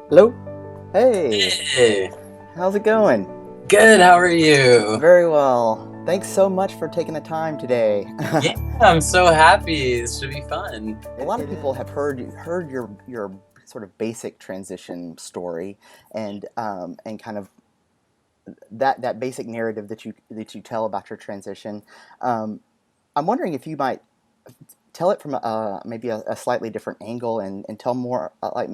Hello? Hey, Hey, how's it going? good. How are you? Very well. Thanks so much for taking the time today. Yeah, I'm so happy. This should be fun. A lot of people have heard your sort of basic transition story and kind of that basic narrative that you tell about your transition. Um, I'm wondering if you might tell it from maybe a slightly different angle and tell more like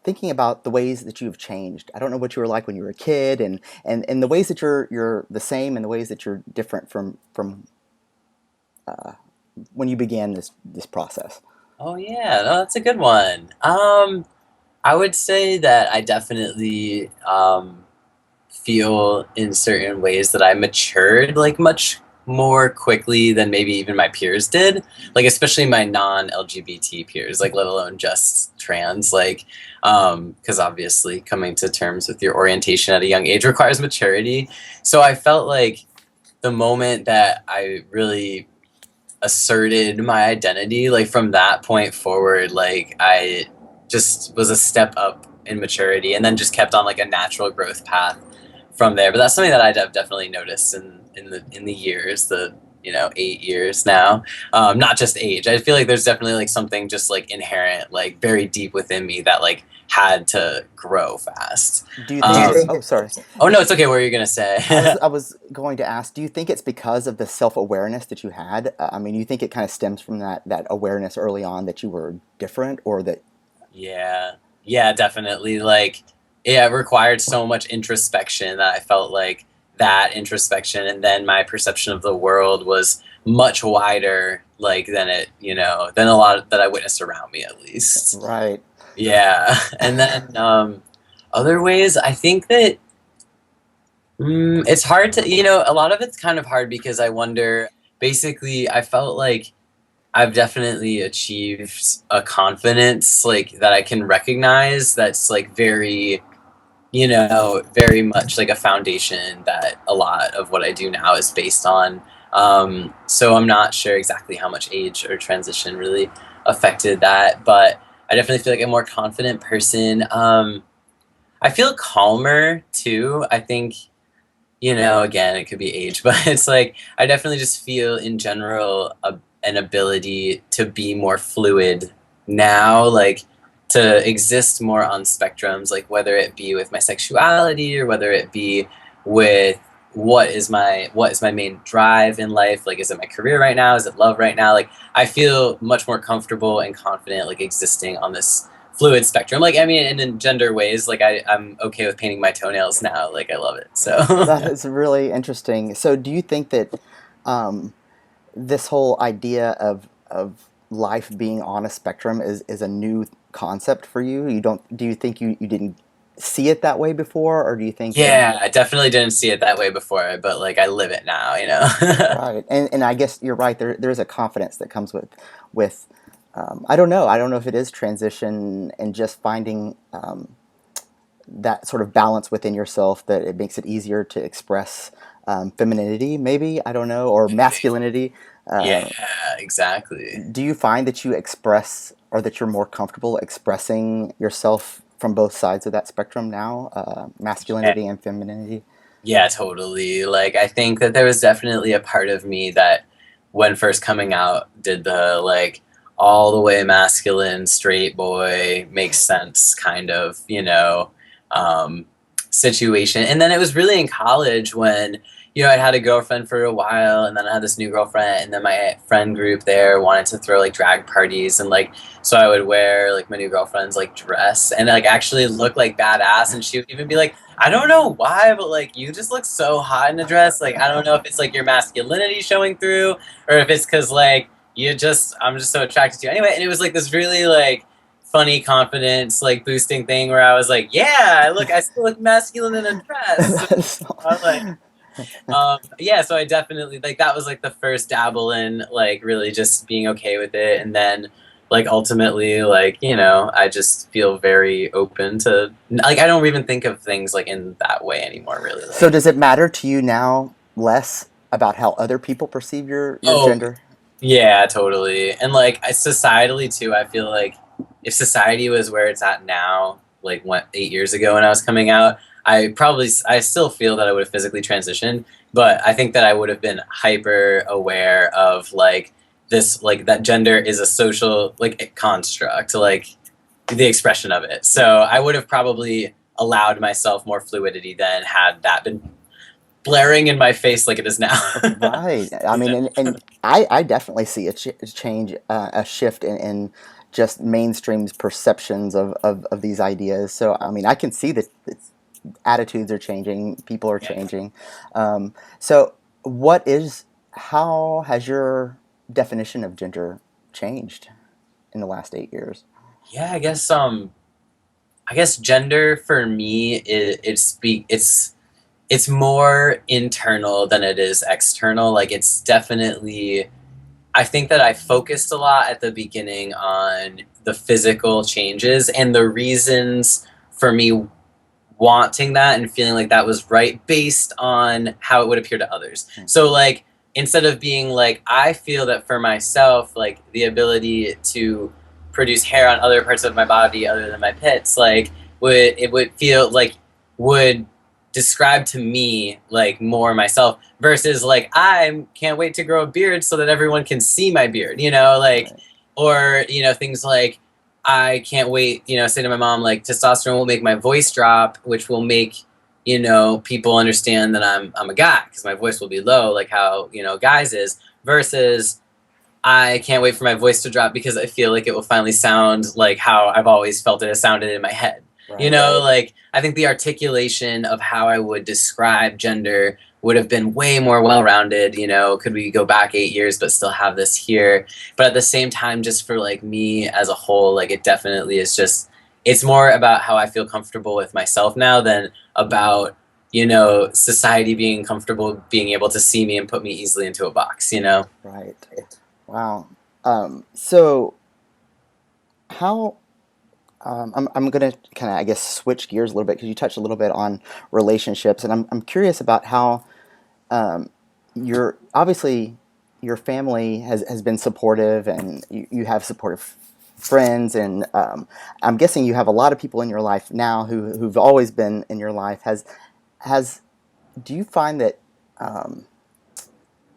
thinking about the ways that you've changed. I don't know what you were like when you were a kid, and the ways that you're the same, and the ways that you're different from when you began this process. Oh yeah, no, that's a good one. I would say that I definitely feel in certain ways that I matured like much more quickly than maybe even my peers did. Like especially my non-LGBT peers, like let alone just trans. Like, because obviously coming to terms with your orientation at a young age requires maturity. So I felt like the moment that I really asserted my identity, like from that point forward, like I just was a step up in maturity and then just kept on like a natural growth path from there. But that's something that I've definitely noticed in the years, the 8 years now. Not just age. I feel like there's definitely like something just like inherent, like very deep within me that like had to grow fast. Do you Do think you it's? think Oh, sorry. Oh no, it's okay. What were you gonna say? I was going to ask. Do you think it's because of the self awareness that you had? I mean, you think it kind of stems from that awareness early on that you were different, or that? Yeah. Yeah, definitely. Like, yeah, it required so much introspection that I felt like that introspection and then my perception of the world was much wider, like, than a lot that I witnessed around me, at least. Right. Yeah. And then, other ways, I think that it's hard to, a lot of it's kind of hard because I wonder, basically, I felt like I've definitely achieved a confidence like that I can recognize that's like very, very much like a foundation that a lot of what I do now is based on. So I'm not sure exactly how much age or transition really affected that, but I definitely feel like a more confident person. I feel calmer too. I think, again, it could be age, but it's like I definitely just feel in general an ability to be more fluid now, like to exist more on spectrums, like whether it be with my sexuality or whether it be with what is my main drive in life, like is it my career right now, is it love right now, like I feel much more comfortable and confident like existing on this fluid spectrum. Like I mean, and in gender ways, like I'm okay with painting my toenails now. Like I love it. So That is really interesting. So, do you think that um, this whole idea of life being on a spectrum is a new concept for you? You don't Do you think you didn't see it that way before, or do you think that? yeah, I definitely didn't see it that way before, but like I live it now. Right, and I guess you're right. There's a confidence that comes with I don't know. I don't know if it is transition and just finding that sort of balance within yourself that it makes it easier to express femininity, maybe, I don't know, or masculinity. Yeah, Uh, exactly. do you find that you express or that you're more comfortable expressing yourself from both sides of that spectrum now, Yeah, masculinity and femininity? yeah, totally. Like I think that there was definitely a part of me that when first coming out did the like all the way masculine straight boy makes sense kind of, um situation. And then it was really in college when, I had a girlfriend for a while and then I had this new girlfriend and then my friend group there wanted to throw like drag parties and like so I would wear like my new girlfriend's like dress and like actually look like badass and she would even be like, I don't know why, but like you just look so hot in a dress. Like I don't know if it's like your masculinity showing through or if it's because like I'm just so attracted to you anyway. And it was like this really like funny confidence like boosting thing where I was like, yeah, I still look masculine in a dress. So, That's I like yeah, so I definitely like that was like the first dabble in like really just being okay with it, and then like ultimately like I just feel very open to like I don't even think of things like in that way anymore. Really, So like does it matter to you now less about how other people perceive your oh gender? yeah, totally, and like societally too. I feel like if society was where it's at now, like what 8 years ago when I was coming out, I still feel that I would have physically transitioned, but I think that I would have been hyper aware of like this, like that gender is a social like construct, like the expression of it. So I would have probably allowed myself more fluidity than had that been blaring in my face like it is now. Right. I mean, and I definitely see a change, a shift in just mainstream's perceptions of these ideas. So, I mean, I can see that attitudes are changing, people are Yeah. changing. So, how has your definition of gender changed in the last 8 years? Yeah, I guess gender for me it's more internal than it is external. Like it's definitely, I think that I focused a lot at the beginning on the physical changes and the reasons for me wanting that and feeling like that was right based on how it would appear to others. Hmm. So like instead of being like I feel that for myself like the ability to produce hair on other parts of my body other than my pits like would feel like would describe to me like more myself versus like I can't wait to grow a beard so that everyone can see my beard, you know, like Right. or you know things like I can't wait, you know, say to my mom, like, testosterone will make my voice drop, which will make, you know, people understand that I'm a guy because my voice will be low, like how, you know, guys is, versus I can't wait for my voice to drop because I feel like it will finally sound like how I've always felt it has sounded in my head. You Right. know, like I think the articulation of how I would describe gender would have been way more well-rounded. You know, could we go back 8 years but still have this here? But at the same time, just for like me as a whole, like it definitely is just it's more about how I feel comfortable with myself now than about you know society being comfortable being able to see me and put me easily into a box. You know. Right. Wow. So how I'm going to kind of, I guess, switch gears a little bit because you touched a little bit on relationships, and I'm curious about how your obviously your family has been supportive, and you have supportive friends, and I'm guessing you have a lot of people in your life now who've always been in your life. Has do you find that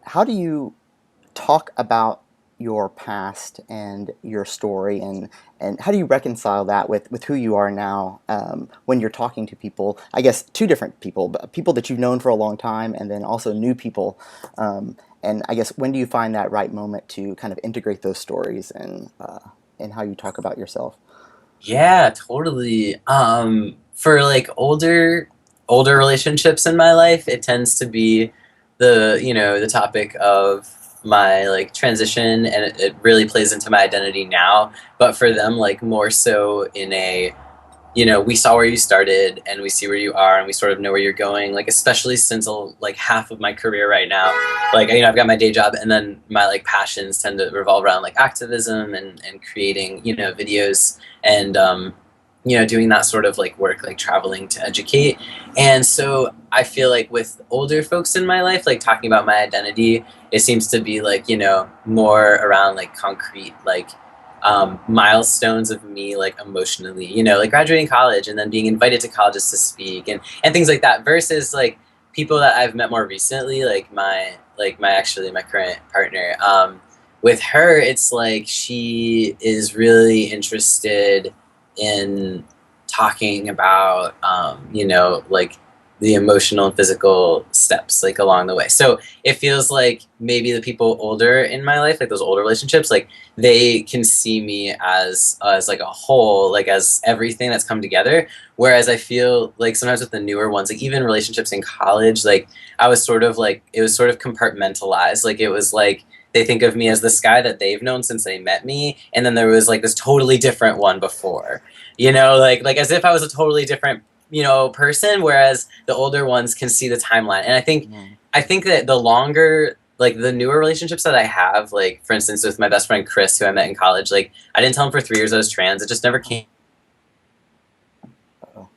how do you talk about your past and your story, and how do you reconcile that with who you are now when you're talking to people? I guess two different people, but people that you've known for a long time, and then also new people. And I guess when do you find that right moment to kind of integrate those stories and how you talk about yourself? Yeah, totally. For like older relationships in my life, it tends to be the, you know, the topic of my like transition and it really plays into my identity now. But for them, like more so in a you know, we saw where you started and we see where you are and we sort of know where you're going. Like, especially since like half of my career right now, like, you know, I've got my day job and then my like passions tend to revolve around like activism and creating, you know, videos and, you know, doing that sort of like work, like traveling to educate. And so I feel like with older folks in my life, like talking about my identity, it seems to be like, you know, more around like concrete, like milestones of me like emotionally, you know, like graduating college and then being invited to colleges to speak and things like that versus like people that I've met more recently, like my actually my current partner. With her, it's like she is really interested in talking about you know, like the emotional and physical steps like along the way. So it feels like maybe the people older in my life, like those older relationships, like they can see me as like a whole, like as everything that's come together. Whereas I feel like sometimes with the newer ones, like even relationships in college, like I was sort of like it was sort of compartmentalized. Like it was like they think of me as this guy that they've known since they met me, and then there was like this totally different one before. You know, like as if I was a totally different you know person. Whereas the older ones can see the timeline, and Mm. I think that the longer like the newer relationships that I have, like for instance with my best friend Chris, who I met in college, like I didn't tell him for 3 years I was trans. It just never came Uh-oh.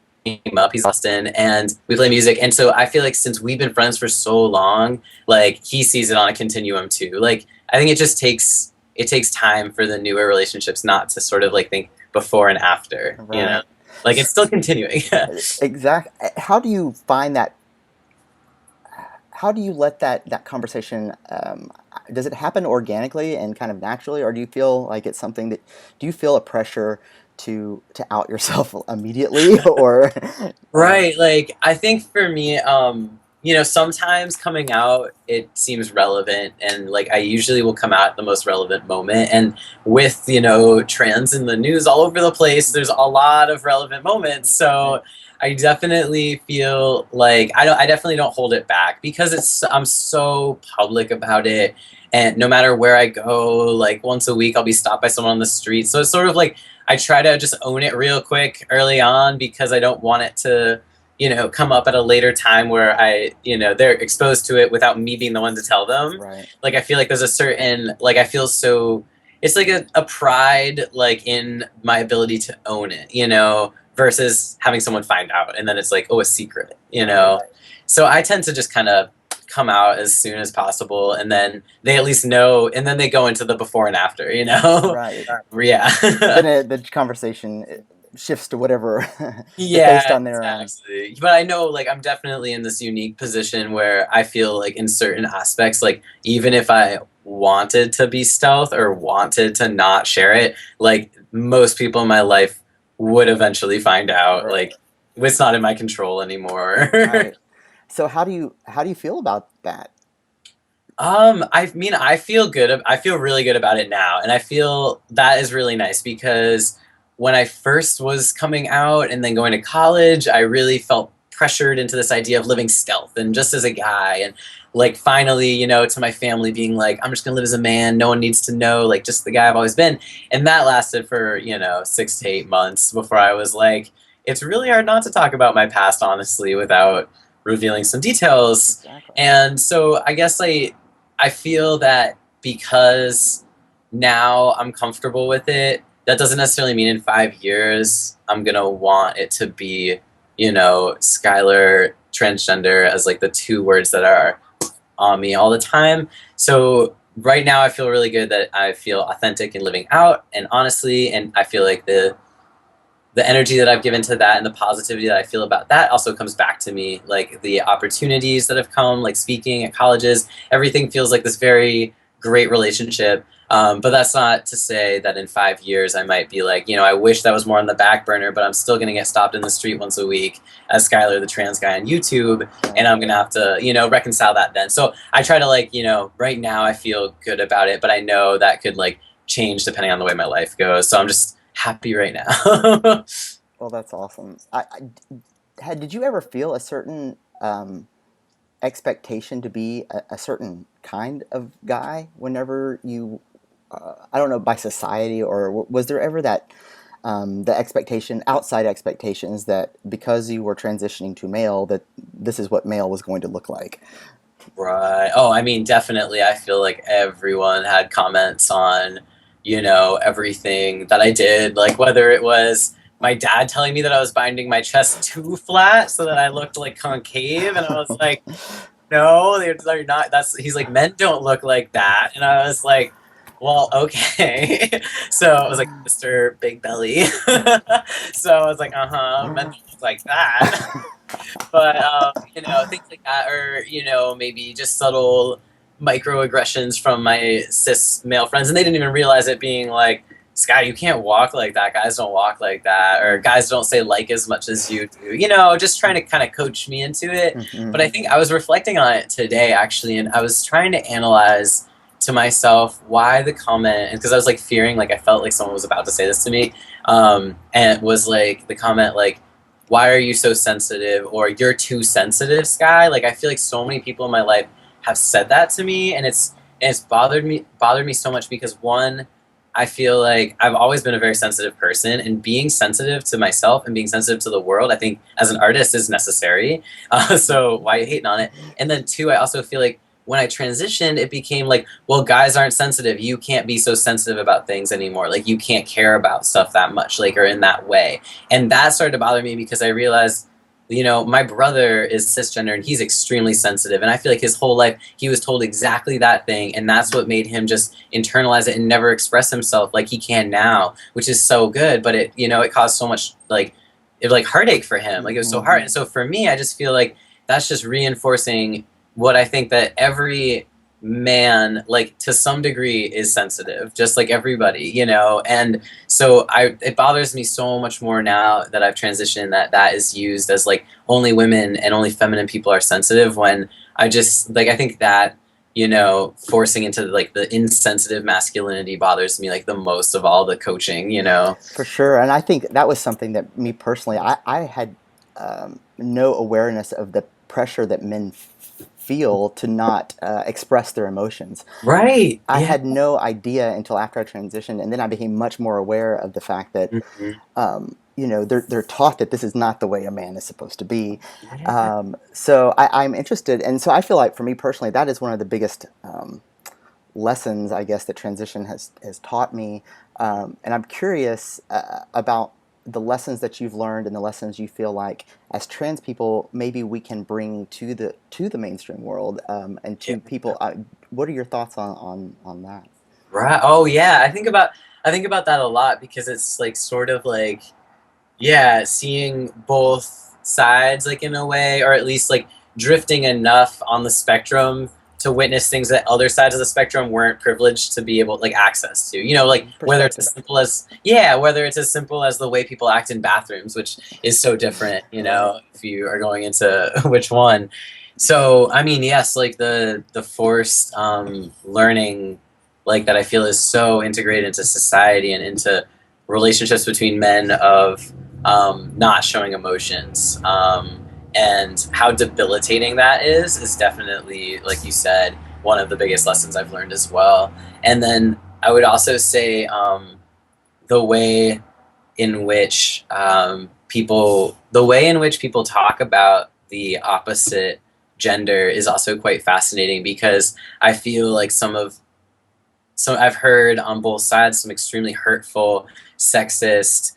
up. He's Austin, and we play music, and so I feel like since we've been friends for so long, like he sees it on a continuum too. Like I think it takes time for the newer relationships not to sort of like think before and after, you Right. know. Like it's still continuing. Exactly. How do you find that? How do you let that conversation? Does it happen organically and kind of naturally, or do you feel like it's something that? Do you feel a pressure to out yourself immediately, or? Right. Like I think for me, sometimes coming out it seems relevant and like I usually will come out at the most relevant moment. And with, trans in the news all over the place, there's a lot of relevant moments. So I definitely feel like I definitely don't hold it back because I'm so public about it. And no matter where I go, like once a week I'll be stopped by someone on the street. So it's sort of like I try to just own it real quick early on because I don't want it to, come up at a later time where they're exposed to it without me being the one to tell them. Right. Like, I feel like there's a certain, like, I feel so, it's like a pride, like, in my ability to own it, versus having someone find out. And then it's like, oh, a secret, Right. So I tend to just kind of come out as soon as possible and then they at least know and then they go into the before and after, Right. yeah. Then the conversation shifts to whatever based Yeah, on their exactly. But I know, like, I'm definitely in this unique position where I feel like in certain aspects, like, even if I wanted to be stealth or wanted to not share it, like, most people in my life would eventually find out. Right. Like, it's not in my control anymore. Right. So how do you feel about that? I mean, I feel good. I feel really good about it now, and I feel that is really nice because when I first was coming out and then going to college, I really felt pressured into this idea of living stealth and just as a guy, and like finally, to my family being like, I'm just gonna live as a man. No one needs to know, like just the guy I've always been, and that lasted for 6 to 8 months before I was like, it's really hard not to talk about my past honestly without revealing some details. Exactly. And so I guess I feel that because now I'm comfortable with it, that doesn't necessarily mean in 5 years I'm gonna want it to be, Skylar transgender as like the two words that are on me all the time. So right now I feel really good that I feel authentic in living out and honestly, and I feel like the energy that I've given to that and the positivity that I feel about that also comes back to me. Like the opportunities that have come, like speaking at colleges, everything feels like this very great relationship. But that's not to say that in 5 years I might be like, I wish that was more on the back burner, but I'm still going to get stopped in the street once a week as Skylar, the trans guy on YouTube. And I'm going to have to, reconcile that then. So I try to right now I feel good about it, but I know that could change depending on the way my life goes. So I'm just happy right now. Well, that's awesome. Did you ever feel a certain expectation to be a certain kind of guy whenever you, I don't know, by society, or was there ever that the expectation, outside expectations, that because you were transitioning to male, that this is what male was going to look like? Right. Oh, I mean, definitely. I feel like everyone had comments on, everything that I did, like whether it was my dad telling me that I was binding my chest too flat so that I looked like concave, and I was like, no, they're not. He's like, men don't look like that, and I was like, well, okay. So I was like, Mr. Big Belly. So I was like, men don't look like that. But things like that, or maybe just subtle microaggressions from my cis male friends, and they didn't even realize it, being like, Sky, you can't walk like that, guys don't walk like that, or guys don't say like as much as you do, just trying to kind of coach me into it. Mm-hmm. But I think I was reflecting on it today actually, and I was trying to analyze to myself why the comment, because I was like fearing, like I felt like someone was about to say this to me, and it was like the comment like, why are you so sensitive, or you're too sensitive, Sky. Like I feel like so many people in my life have said that to me, and it's bothered me so much because one, I feel like I've always been a very sensitive person, and being sensitive to myself and being sensitive to the world, I think as an artist is necessary. So why are you hating on it? And then two, I also feel like when I transitioned, it became like, well, guys aren't sensitive. You can't be so sensitive about things anymore. Like you can't care about stuff that much, like, or in that way. And that started to bother me because I realized, my brother is cisgender and he's extremely sensitive. And I feel like his whole life he was told exactly that thing. And that's what made him just internalize it and never express himself like he can now, which is so good. But it caused so much it like heartache for him. Like it was so Mm-hmm. hard. And so for me, I just feel like that's just reinforcing what I think that every man, like to some degree, is sensitive, just like everybody, you know. And so it bothers me so much more now that I've transitioned that that is used as like only women and only feminine people are sensitive, when I just like I think that, you know, forcing into like the insensitive masculinity bothers me like the most of all the coaching, you know. For sure. And I think that was something that me personally, I had no awareness of the pressure that men feel to not express their emotions. Right. I Yeah. had no idea until after I transitioned, and then I became much more aware of the fact that, Mhm. they're taught that this is not the way a man is supposed to be. Yeah. So I'm interested, and so I feel like for me personally, that is one of the biggest lessons, I guess, that transition has taught me. And I'm curious about the lessons that you've learned and the lessons you feel like as trans people maybe we can bring to the mainstream world, and Yeah. to people. What are your thoughts on that? Right. Oh yeah. I think about that a lot because it's like sort of like yeah, seeing both sides like in a way, or at least like drifting enough on the spectrum to witness things that other sides of the spectrum weren't privileged to be able like access to. You know, like whether it's Perspective, as simple as yeah, whether it's as simple as the way people act in bathrooms, which is so different, you right? know, if you are going into which one. So I mean, yes, like the forced learning like that I feel is so integrated into society and into relationships between men of not showing emotions, and how debilitating that is definitely, like you said, one of the biggest lessons I've learned as well. And then I would also say the way in which the way in which people talk about the opposite gender is also quite fascinating, because I feel like so I've heard on both sides some extremely hurtful, sexist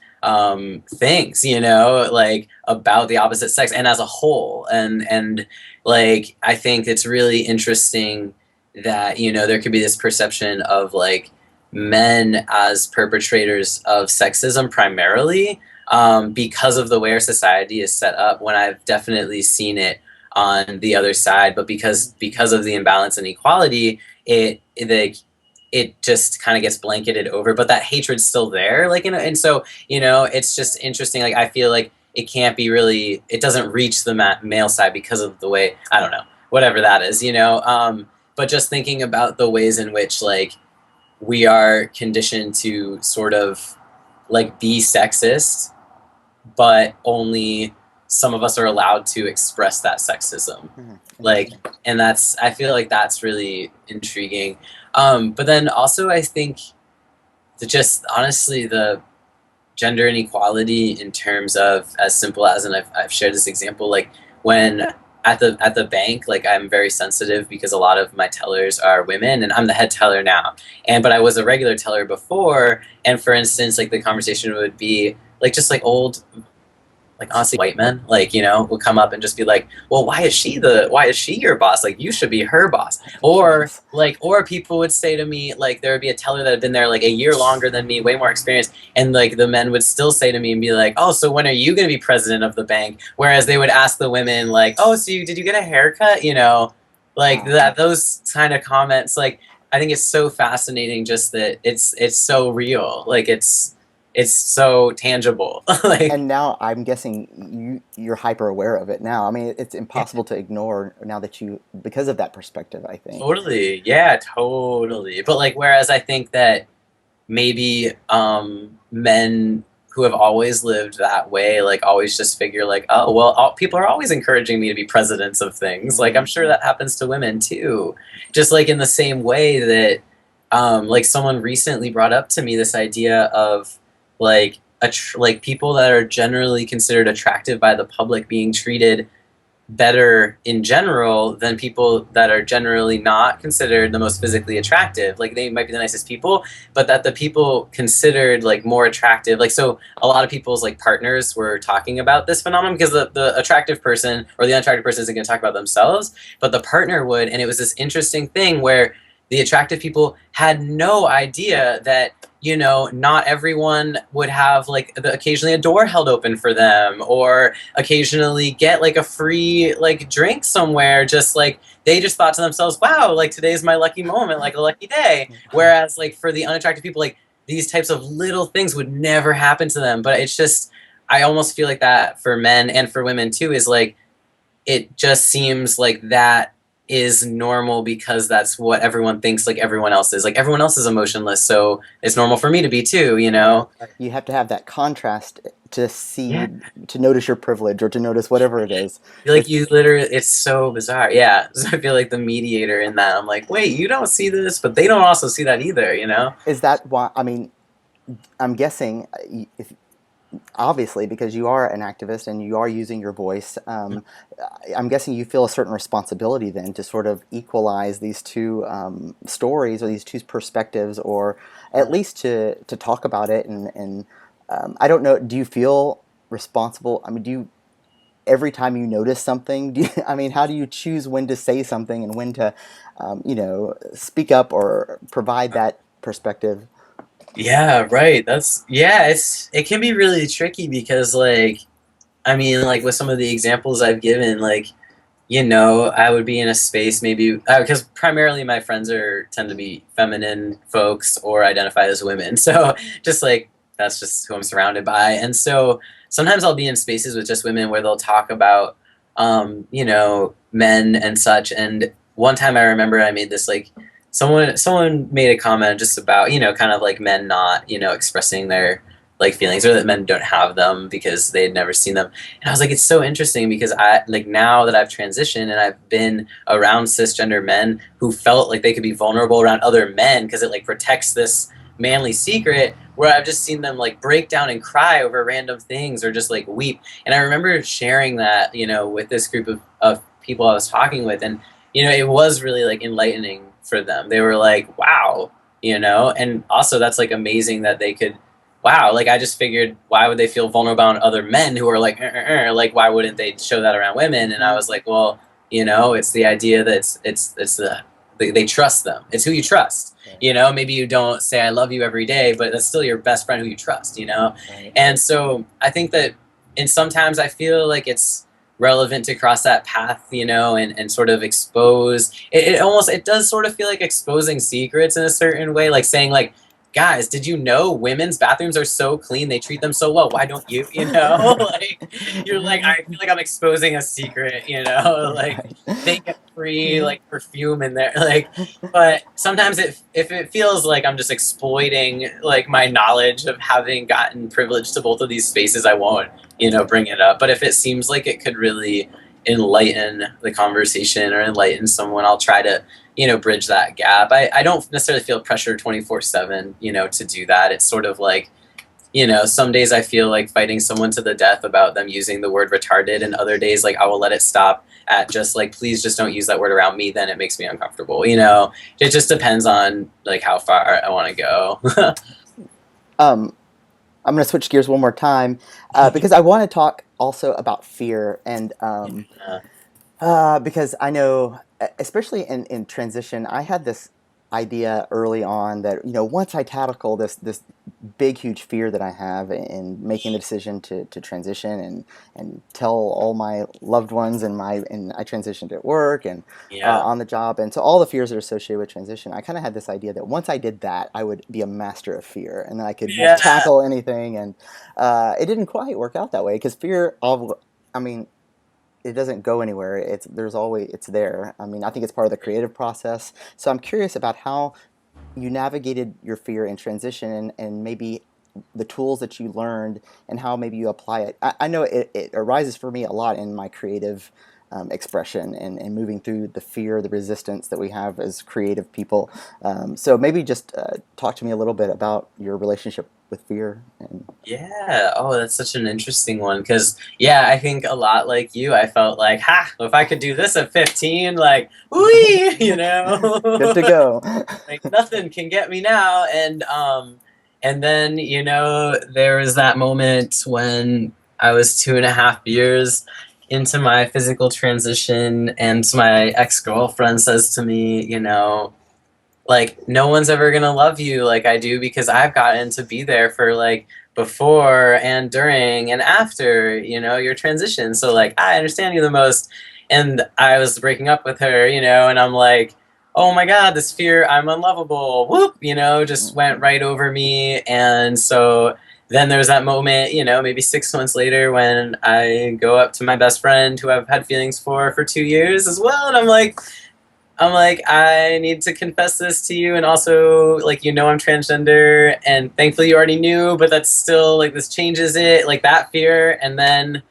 things, you know, like about the opposite sex and as a whole. And like I think it's really interesting that, you know, there could be this perception of like men as perpetrators of sexism primarily, because of the way our society is set up, when I've definitely seen it on the other side. But because of the imbalance and equality, it just kind of gets blanketed over, but that hatred's still there, like, you know. And so, you know, it's just interesting, like I feel like it can't be really, it doesn't reach the male side because of the way, I don't know, whatever that is, you know. But just thinking about the ways in which like we are conditioned to sort of like be sexist, but only some of us are allowed to express that sexism, like. Interesting. And that's, I feel like that's really intriguing. But then also I think just honestly the gender inequality in terms of as simple as, and I've shared this example, like when at the bank, like I'm very sensitive because a lot of my tellers are women and I'm the head teller now, and but I was a regular teller before. And for instance, like the conversation would be like just like old, like honestly white men, like, you know, would come up and just be like, well, why is she your boss, like you should be her boss. Or Jeez. like, or people would say to me, like there would be a teller that had been there like a year longer than me, way more experience, and like the men would still say to me and be like, oh, so when are you going to be president of the bank, whereas they would ask the women like, oh, so did you get a haircut, you know, like Wow. that, those kind of comments. Like I think it's so fascinating just that it's so real, like it's so tangible. Like And now I'm guessing you're hyper aware of it now. I mean, it's yeah, impossible to ignore now that you because of that perspective, I think. totally. Yeah, totally. But like, whereas I think that maybe men who have always lived that way, like always just figure like, oh, well, people are always encouraging me to be presidents of things. Like I'm Hmm. sure that happens to women too. Just like in the same way that like someone recently brought up to me this idea of like like people that are generally considered attractive by the public being treated better in general than people that are generally not considered the most physically attractive. Like they might be the nicest people, but that the people considered like more attractive, like, so a lot of people's like partners were talking about this phenomenon, because the attractive person or the unattractive person isn't going to talk about themselves, but the partner would. And it was this interesting thing where the attractive people had no idea that, you know, not everyone would have like occasionally a door held open for them, or occasionally get like a free like drink somewhere. Just like they just thought to themselves, wow, like today's my lucky moment, like a lucky day. Whereas like for the unattractive people, like these types of little things would never happen to them. But it's just, I almost feel like that for men and for women too, is like, it just seems like that is normal because that's what everyone thinks like everyone else is. Like everyone else is emotionless, so it's normal for me to be too, you know? You have to have that contrast to see, Yeah. to notice your privilege or to notice whatever it is. I feel like It's you literally, it's so bizarre. Yeah. So I feel like the mediator in that. I'm like, wait, you don't see this, but they don't also see that either, you know? is that why? I mean, I'm guessing if obviously because you are an activist and you are using your voice, I'm guessing you feel a certain responsibility then to sort of equalize these two stories or these two perspectives, or at least to talk about it. And I don't know, do you feel responsible? I mean, do you, every time you notice something, do you, I mean, how do you choose when to say something and when to, speak up or provide that perspective? Yeah, right. That's, yeah, it can be really tricky because like, I mean, like with some of the examples I've given, like, you know, I would be in a space maybe because primarily my friends are tend to be feminine folks or identify as women. So just like that's just who I'm surrounded by. And so sometimes I'll be in spaces with just women where they'll talk about, you know, men and such. And one time I remember I made this like, someone made a comment just about, you know, kind of like men not, you know, expressing their like feelings, or that men don't have them because they had never seen them. And I was like, it's so interesting because I like, now that I've transitioned and I've been around cisgender men who felt like they could be vulnerable around other men because it like protects this manly secret, where I've just seen them like break down and cry over random things or just like weep. And I remember sharing that, you know, with this group of people I was talking with, and you know, it was really like enlightening for them. They were like, wow, you know, and also that's like amazing that they could, wow, like I just figured, why would they feel vulnerable on other men who are like, like why wouldn't they show that around women? And I was like, well, you know, it's the idea that it's the they trust them. It's who you trust. Right. You know, maybe you don't say I love you every day, but that's still your best friend who you trust. You know, Right. and so I think that, and sometimes I feel like it's relevant to cross that path, you know, and sort of expose it almost, it does sort of feel like exposing secrets in a certain way, like saying like, guys, did you know women's bathrooms are so clean? They treat them so well. Why don't you? You know, like you're like, I feel like I'm exposing a secret. You know, like they get free like perfume in there. Like, but sometimes if it feels like I'm just exploiting like my knowledge of having gotten privilege to both of these spaces, I won't, you know, bring it up. But if it seems like it could really enlighten the conversation or enlighten someone, I'll try to, you know, bridge that gap. I don't necessarily feel pressure 24/7, you know, to do that. It's sort of like, you know, some days I feel like fighting someone to the death about them using the word retarded, and other days like I will let it stop at just like, please just don't use that word around me, then it makes me uncomfortable. You know, it just depends on like how far I want to go. um, I'm going to switch gears one more time because I want to talk also about fear and Yeah. because I know, especially in transition, I had this idea early on that, once I tackle this big huge fear that I have in making the decision to transition and tell all my loved ones and I transitioned at work and Yeah. on the job, and so all the fears that are associated with transition, I kind of had this idea that once I did that, I would be a master of fear and then I could Yeah. tackle anything, and it didn't quite work out that way because fear of, I mean, it doesn't go anywhere. It's there. I mean, I think it's part of the creative process. So I'm curious about how you navigated your fear in transition, and maybe the tools that you learned and how maybe you apply it. I know it arises for me a lot in my creative expression and moving through the fear, the resistance that we have as creative people. So maybe just talk to me a little bit about your relationship with fear. And Yeah. Oh, that's such an interesting one. Because, yeah, I think a lot like you, I felt like, ha, if I could do this at 15, like, wee, you good know, to go. like nothing can get me now. And then, you know, there was that moment when I was 2.5 years into my physical transition, and my ex girlfriend says to me, you know, like no one's ever gonna love you like I do because I've gotten to be there for like before and during and after, you know, your transition. So like I understand you the most. And I was breaking up with her, you know, and I'm like, oh my God, this fear, I'm unlovable, whoop, you know, just went right over me. And so then there's that moment, you know, maybe 6 months later when I go up to my best friend who I've had feelings for 2 years as well. And I'm like, I need to confess this to you, and also, like, you know, I'm transgender, and thankfully you already knew, but that's still, like, this changes it, like, that fear, and then,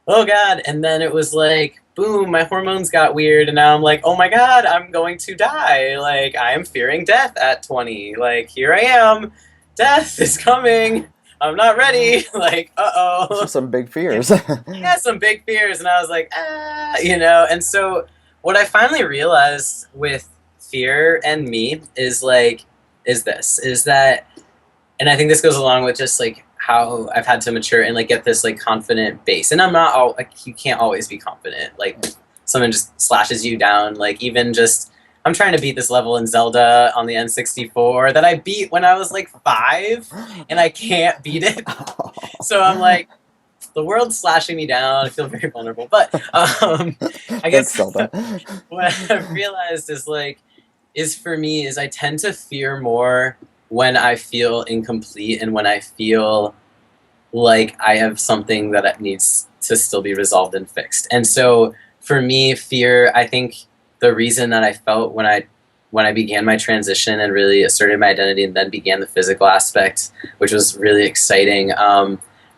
oh God, and then it was like, boom, my hormones got weird, and now I'm like, oh my God, I'm going to die, like, I am fearing death at 20, like, here I am, death is coming, I'm not ready, like, Those are uh-oh. some big fears. Yeah, some big fears, and I was like, ah, you know. And so, what I finally realized with fear and me is like, is that, and I think this goes along with just like how I've had to mature and like get this like confident base. And I'm not all like you can't always be confident. Like someone just slashes you down. Like even just I'm trying to beat this level in Zelda on the N64 that I beat when I was like 5, and I can't beat it. So I'm like, the world's slashing me down. I feel very vulnerable. But I Thanks, guess Zelda. what I've realized is like, is for me, is I tend to fear more when I feel incomplete and when I feel like I have something that needs to still be resolved and fixed. And so for me, fear, I think the reason that I felt when I began my transition and really asserted my identity and then began the physical aspect, which was really exciting.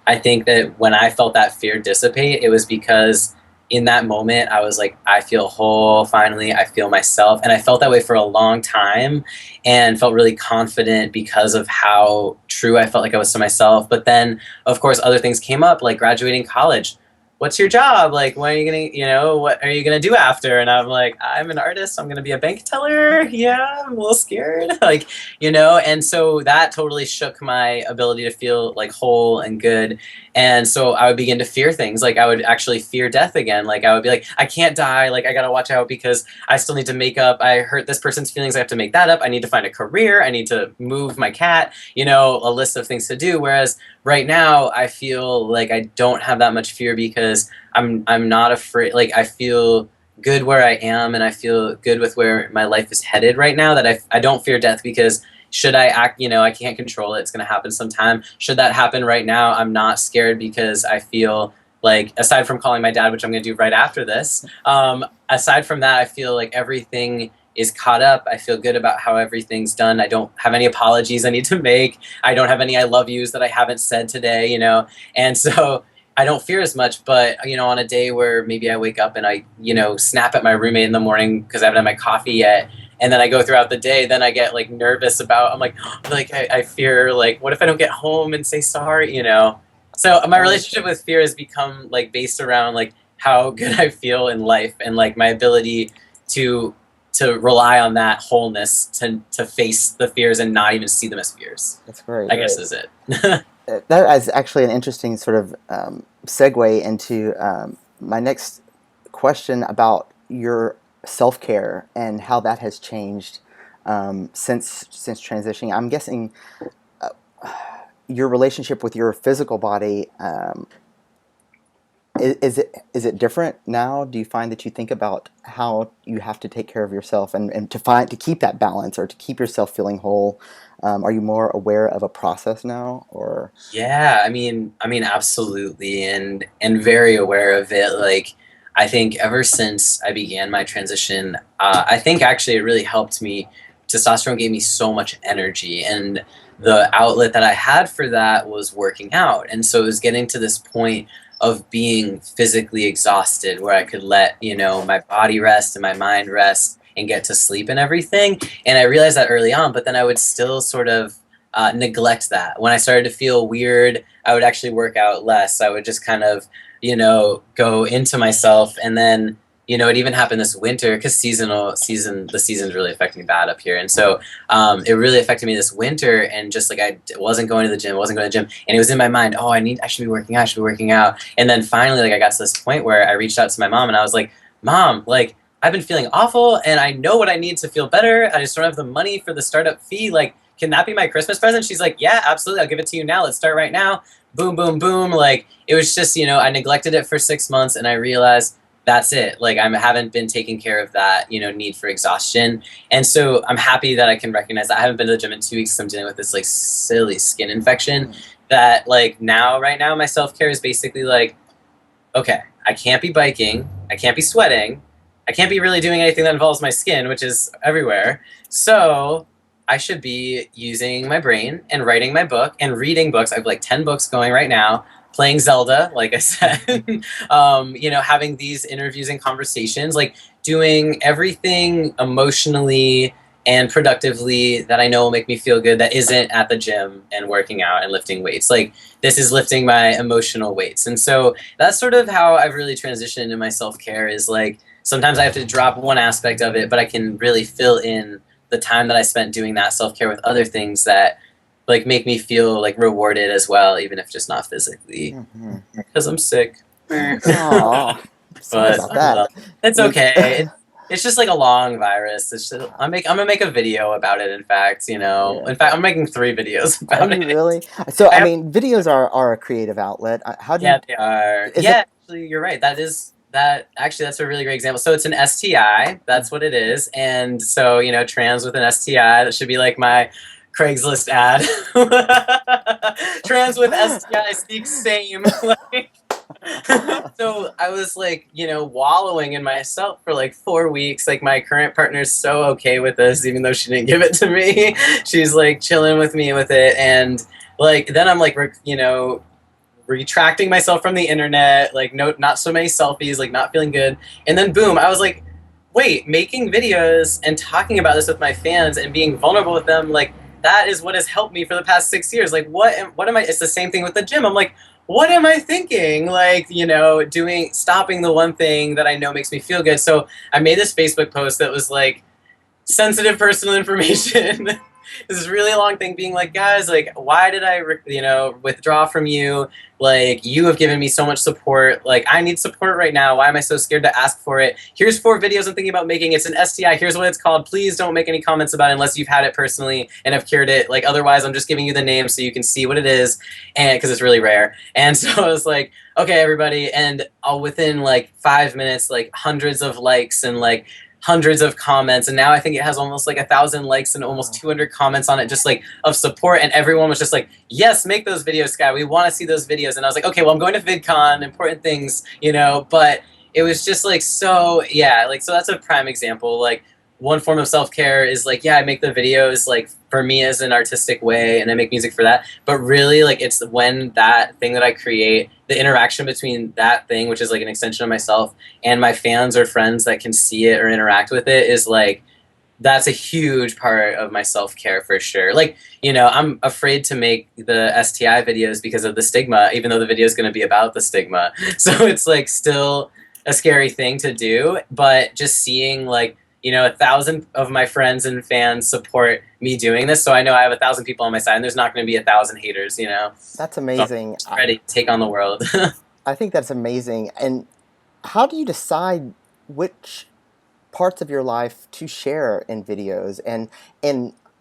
I think that when I felt that fear dissipate, it was because in that moment I was like, I feel whole, finally, I feel myself. And I felt that way for a long time and felt really confident because of how true I felt like I was to myself. But then, of course, other things came up, like graduating college. What's your job? Like, when are you gonna, you know, what are you gonna do after? And I'm like, I'm an artist. I'm gonna be a bank teller. Yeah, I'm a little scared. Like, you know, and so that totally shook my ability to feel like whole and good. And so I would begin to fear things. Like I would actually fear death again. Like I would be like, I can't die. Like I gotta watch out because I still need to make up. I hurt this person's feelings. I have to make that up. I need to find a career. I need to move my cat. You know, a list of things to do. Whereas right now, I feel like I don't have that much fear because I'm not afraid. Like I feel good where I am, and I feel good with where my life is headed right now. That I don't fear death because should I act, you know, I can't control it. It's going to happen sometime. Should that happen right now, I'm not scared because I feel like, aside from calling my dad, which I'm going to do right after this, aside from that, I feel like everything is caught up. I feel good about how everything's done. I don't have any apologies I need to make. I don't have any I love yous that I haven't said today, you know? And so I don't fear as much, but, you know, on a day where maybe I wake up and I, you know, snap at my roommate in the morning because I haven't had my coffee yet, and then I go throughout the day, then I get like nervous about, I'm like, I fear, like, what if I don't get home and say sorry, you know? So my relationship with fear has become like based around like how good I feel in life and like my ability to rely on that wholeness to face the fears and not even see them as fears. That's great. I guess is it. That is actually an interesting sort of segue into my next question about your self-care and how that has changed since transitioning. I'm guessing your relationship with your physical body, is it different now? Do you find that you think about how you have to take care of yourself and to keep that balance or to keep yourself feeling whole? Are you more aware of a process now, or? Yeah, I mean, absolutely, and very aware of it. Like, I think ever since I began my transition, I think actually it really helped me. Testosterone gave me so much energy, and the outlet that I had for that was working out. And so it was getting to this point of being physically exhausted where I could let, you know, my body rest and my mind rest and get to sleep and everything. And I realized that early on, but then I would still sort of neglect that. When I started to feel weird, I would actually work out less. I would just kind of, you know, go into myself. And then, you know, it even happened this winter because the season's really affecting me bad up here. And so it really affected me this winter. And just like I wasn't going to the gym, and it was in my mind, oh, I should be working out, And then finally, like I got to this point where I reached out to my mom and I was like, Mom, like I've been feeling awful and I know what I need to feel better. I just don't have the money for the startup fee. Like, can that be my Christmas present? She's like, yeah, absolutely. I'll give it to you now. Let's start right now. Boom, boom, boom. Like, it was just, I neglected it for 6 months and I realized that's it. Like, I haven't been taking care of that, need for exhaustion. And so I'm happy that I can recognize that. I haven't been to the gym in 2 weeks because I'm dealing with this like silly skin infection that like right now my self-care is basically like, okay, I can't be biking, I can't be sweating, I can't be really doing anything that involves my skin, which is everywhere. So I should be using my brain and writing my book and reading books. I have like 10 books going right now, playing Zelda, like I said, having these interviews and conversations, like doing everything emotionally and productively that I know will make me feel good that isn't at the gym and working out and lifting weights. Like, this is lifting my emotional weights. And so that's sort of how I've really transitioned in my self-care, is like sometimes I have to drop one aspect of it, but I can really fill in the time that I spent doing that self-care with other things that like make me feel like rewarded as well, even if just not physically, because I'm sick. Aw, sorry about that. It's okay. It's just like a long virus. It's just, I'm gonna make a video about it. In fact, in fact, I'm making 3 videos about it. Are you really? So I mean, videos are a creative outlet. How do you? Yeah, they are. Yeah, actually, you're right. That's a really great example. So it's an STI. That's what it is. And so, trans with an STI. That should be like my Craigslist ad. Trans with STI seeks same. So I was like, wallowing in myself for like 4 weeks. Like, my current partner's so okay with this, even though she didn't give it to me. She's like chilling with me with it. And like, then I'm like, retracting myself from the internet, like not so many selfies, like not feeling good. And then boom, I was like, wait, making videos and talking about this with my fans and being vulnerable with them, like that is what has helped me for the past 6 years. Like what am I, it's the same thing with the gym. I'm like, what am I thinking? Like, stopping the one thing that I know makes me feel good. So I made this Facebook post that was like, sensitive personal information. This really long thing being like, guys, like, why did I, withdraw from you? Like, you have given me so much support. Like, I need support right now. Why am I so scared to ask for it? Here's 4 videos I'm thinking about making. It's an STI. Here's what it's called. Please don't make any comments about it unless you've had it personally and have cured it. Like, otherwise, I'm just giving you the name so you can see what it is, and because it's really rare. And so I was like, okay, everybody. And within like 5 minutes, like hundreds of likes and like hundreds of comments, and now I think it has almost like 1,000 likes and almost 200 comments on it, just like of support, and everyone was just like, yes, make those videos, Sky, we want to see those videos. And I was like, okay, well, I'm going to VidCon, important things, but it was just like, so yeah, like, so that's a prime example. Like, one form of self-care is like, yeah, I make the videos like for me as an artistic way, and I make music for that, but really like it's when that thing that I create, the interaction between that thing, which is like an extension of myself, and my fans or friends that can see it or interact with it, is like, that's a huge part of my self-care for sure. Like, I'm afraid to make the STI videos because of the stigma, even though the video is going to be about the stigma. So it's like still a scary thing to do, but just seeing like, 1,000 of my friends and fans support me doing this, so I know I have 1,000 people on my side, and there's not going to be 1,000 haters. That's amazing. So I'm ready to take on the world. I think that's amazing. And how do you decide which parts of your life to share in videos? And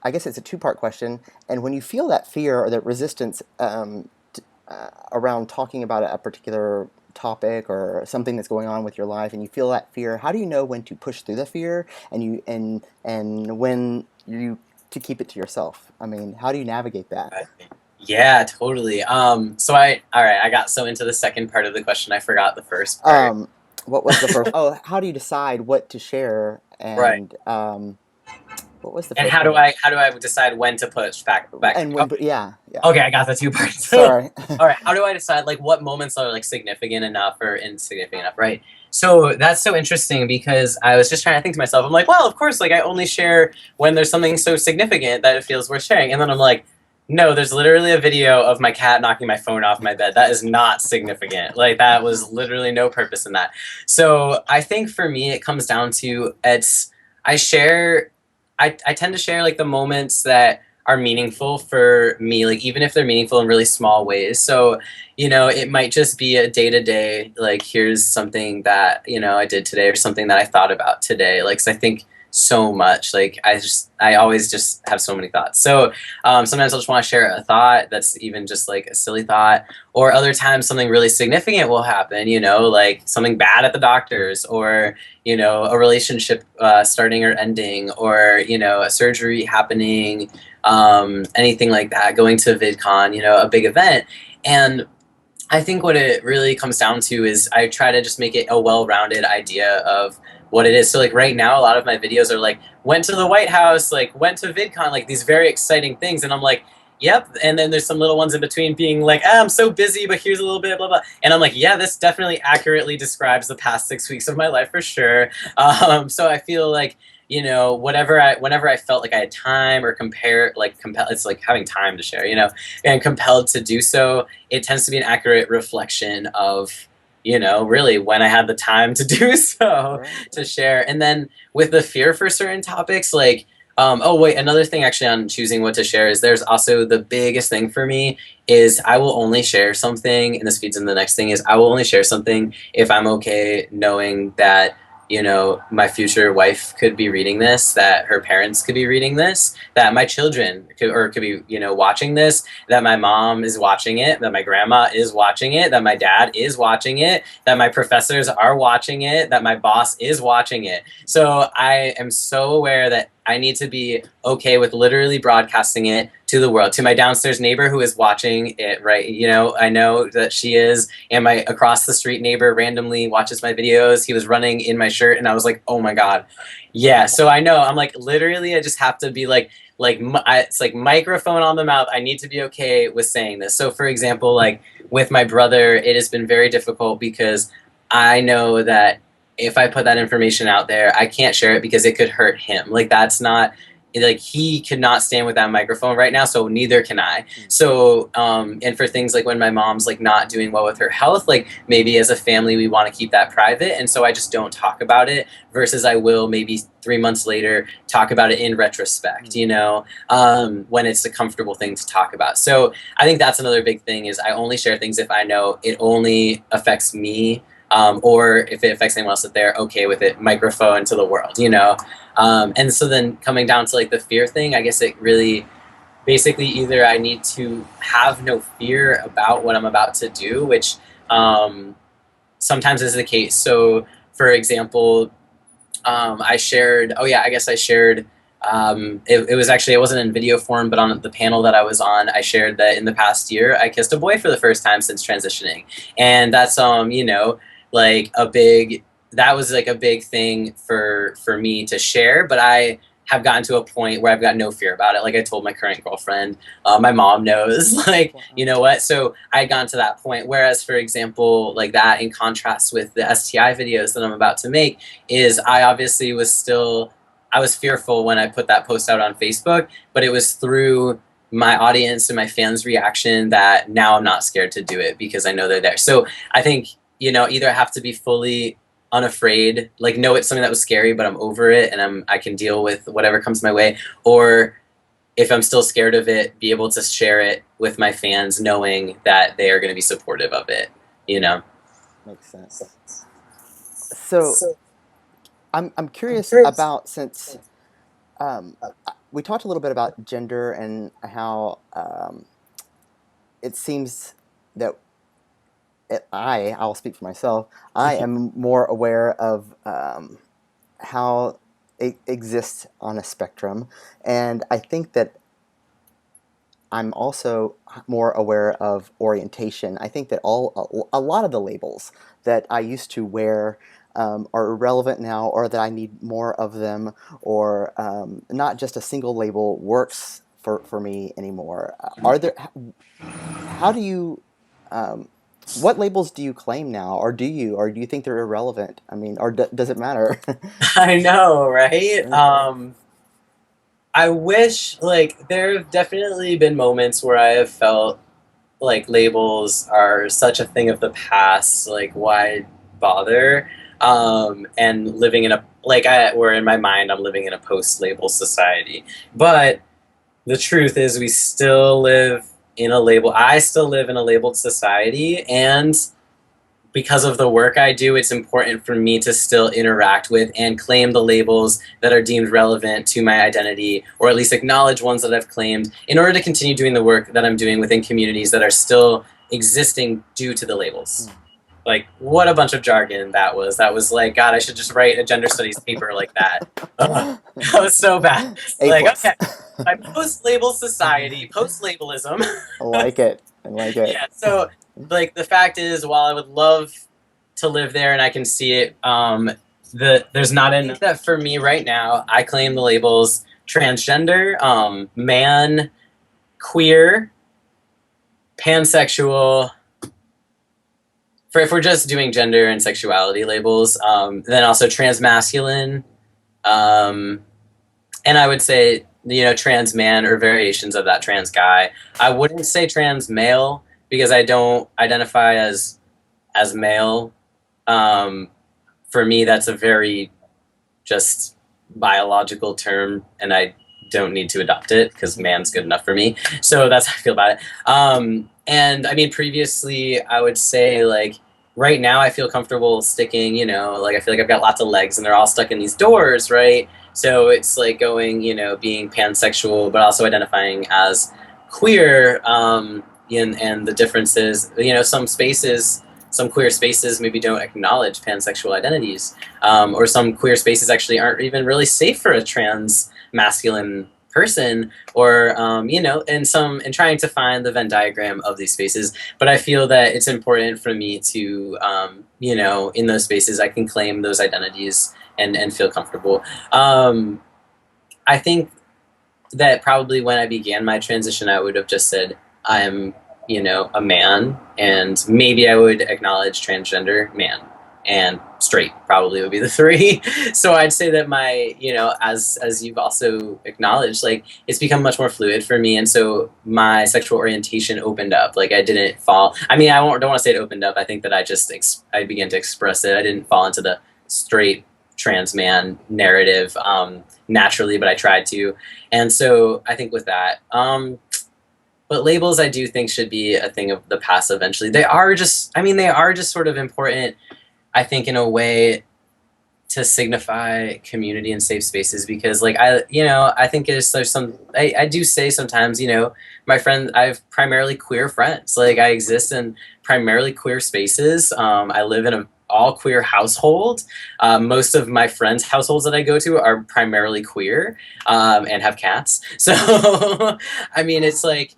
I guess it's a 2-part question. And when you feel that fear or that resistance around talking about a particular topic or something that's going on with your life, and you feel that fear, how do you know when to push through the fear and when you to keep it to yourself? I mean, how do you navigate that? Yeah, totally. So I got so into the second part of the question, I forgot the first part. What was the first? Oh, how do you decide what to share? And right. What was the? And first how do part? I decide when to push back? And when? Yeah. Okay, I got the 2 parts. Sorry. All right. How do I decide like what moments are like significant enough or insignificant enough? Right. So that's so interesting, because I was just trying to think to myself, I'm like, well, of course, like I only share when there's something so significant that it feels worth sharing. And then I'm like, no, there's literally a video of my cat knocking my phone off my bed. That is not significant. Like, that was literally no purpose in that. So I think for me, it comes down to I tend to share like the moments that are meaningful for me, like even if they're meaningful in really small ways. So, it might just be a day to day, like here's something that, I did today or something that I thought about today. Like, 'cause I think so much, like I always just have so many thoughts. So sometimes I'll just want to share a thought that's even just like a silly thought, or other times something really significant will happen, like something bad at the doctor's, or a relationship starting or ending, or a surgery happening, anything like that, going to VidCon, a big event. And I think what it really comes down to is I try to just make it a well-rounded idea of what it is. So like right now, a lot of my videos are like, went to the White House, like went to VidCon, like these very exciting things. And I'm like, yep. And then there's some little ones in between being like, I'm so busy, but here's a little bit, blah, blah. And I'm like, yeah, this definitely accurately describes the past 6 weeks of my life for sure. So I feel like, whenever I felt like I had time or it's like having time to share, and compelled to do so, it tends to be an accurate reflection of, really when I had the time to do so, to share. And then with the fear for certain topics, like, oh wait, another thing actually on choosing what to share is there's also the biggest thing for me is I will only share something, and this feeds in the next thing, is I will only share something if I'm okay knowing that my future wife could be reading this, that her parents could be reading this, that my children could be, watching this, that my mom is watching it, that my grandma is watching it, that my dad is watching it, that my professors are watching it, that my boss is watching it. So I am so aware that I need to be okay with literally broadcasting it to the world, to my downstairs neighbor who is watching it, right? I know that she is, and my across the street neighbor randomly watches my videos. He was running in my shirt, and I was like, oh my God. Yeah, so I know, I'm like, literally, I just have to be it's like microphone on the mouth. I need to be okay with saying this. So for example, like with my brother, it has been very difficult because I know that if I put that information out there, I can't share it because it could hurt him. Like that's not, like he could not stand with that microphone right now, so neither can I. So and for things like when my mom's like not doing well with her health, like maybe as a family we want to keep that private, and so I just don't talk about it, versus I will maybe 3 months later talk about it in retrospect, when it's a comfortable thing to talk about. So I think that's another big thing, is I only share things if I know it only affects me, or if it affects anyone else, that they're okay with it, microphone to the world, and so then coming down to like the fear thing, I guess it really basically either I need to have no fear about what I'm about to do, which sometimes is the case. So for example, I shared, oh yeah, I guess I shared, it was actually, it wasn't in video form, but on the panel that I was on, I shared that in the past year, I kissed a boy for the first time since transitioning. And that's, like that was like a big thing for me to share, but I have gotten to a point where I've got no fear about it. Like I told my current girlfriend, my mom knows, like, you know what? So I had gotten to that point. Whereas, for example, like that in contrast with the STI videos that I'm about to make, is I obviously I was fearful when I put that post out on Facebook, but it was through my audience and my fans' reaction that now I'm not scared to do it because I know they're there. So I think, either I have to be fully unafraid, like know it's something that was scary, but I'm over it and I can deal with whatever comes my way, or if I'm still scared of it, be able to share it with my fans, knowing that they are going to be supportive of it. Makes sense. So I'm curious about, since we talked a little bit about gender and how it seems that I'll speak for myself. I am more aware of how it exists on a spectrum, and I think that I'm also more aware of orientation. I think that a lot of the labels that I used to wear are irrelevant now, or that I need more of them, or not just a single label works for me anymore. How do you, what labels do you claim now, or do you think they're irrelevant? I mean, or does it matter? I know, right? I wish, like, there have definitely been moments where I have felt like labels are such a thing of the past, like, why bother? And living in where in my mind I'm living in a post-label society. But the truth is we still live in a label. I still live in a labeled society, and because of the work I do, it's important for me to still interact with and claim the labels that are deemed relevant to my identity, or at least acknowledge ones that I've claimed in order to continue doing the work that I'm doing within communities that are still existing due to the labels. Like, what a bunch of jargon that was. That was like, God, I should just write a gender studies paper like that. Ugh, that was so bad. A Like, plus. okay, my post-label society, post-labelism. I like it. I like it. Yeah, so like the fact is, while I would love to live there and I can see it, there's not enough that for me right now. I claim the labels transgender, man, queer, pansexual. For if we're just doing gender and sexuality labels, then also transmasculine, and I would say, you know, trans man or variations of that trans guy. I wouldn't say trans male because I don't identify as male. For me, that's a very just biological term, and I don't need to adopt it because man's good enough for me. So that's how I feel about it. And I mean, previously, I would say like right now, I feel comfortable sticking. You know, like I feel like I've got lots of legs, and they're all stuck in these doors, right? So it's like going, you know, being pansexual, but also identifying as queer. And the differences, you know, some queer spaces maybe don't acknowledge pansexual identities, or some queer spaces actually aren't even really safe for a trans masculine person, or you know, and trying to find the Venn diagram of these spaces. But I feel that it's important for me to, you know, in those spaces, I can claim those identities and feel comfortable. I think that probably when I began my transition, I would have just said I'm, you know, a man, and maybe I would acknowledge transgender man, and straight probably would be the three. So I'd say that my, you know, as you've also acknowledged, like it's become much more fluid for me, and so my sexual orientation opened up. Like I didn't fall. I mean, don't want to say it opened up. I think that I began to express it. I didn't fall into the straight trans man narrative naturally, but I tried to, and so I think with that. But labels, I do think, should be a thing of the past eventually. They are just, I mean, they are just sort of important, I think, in a way to signify community and safe spaces, because, like, you know, I think there's I do say sometimes, you know, I have primarily queer friends. Like, I exist in primarily queer spaces. I live in an all queer household. Most of my friends' households that I go to are primarily queer, and have cats. So, I mean, it's like,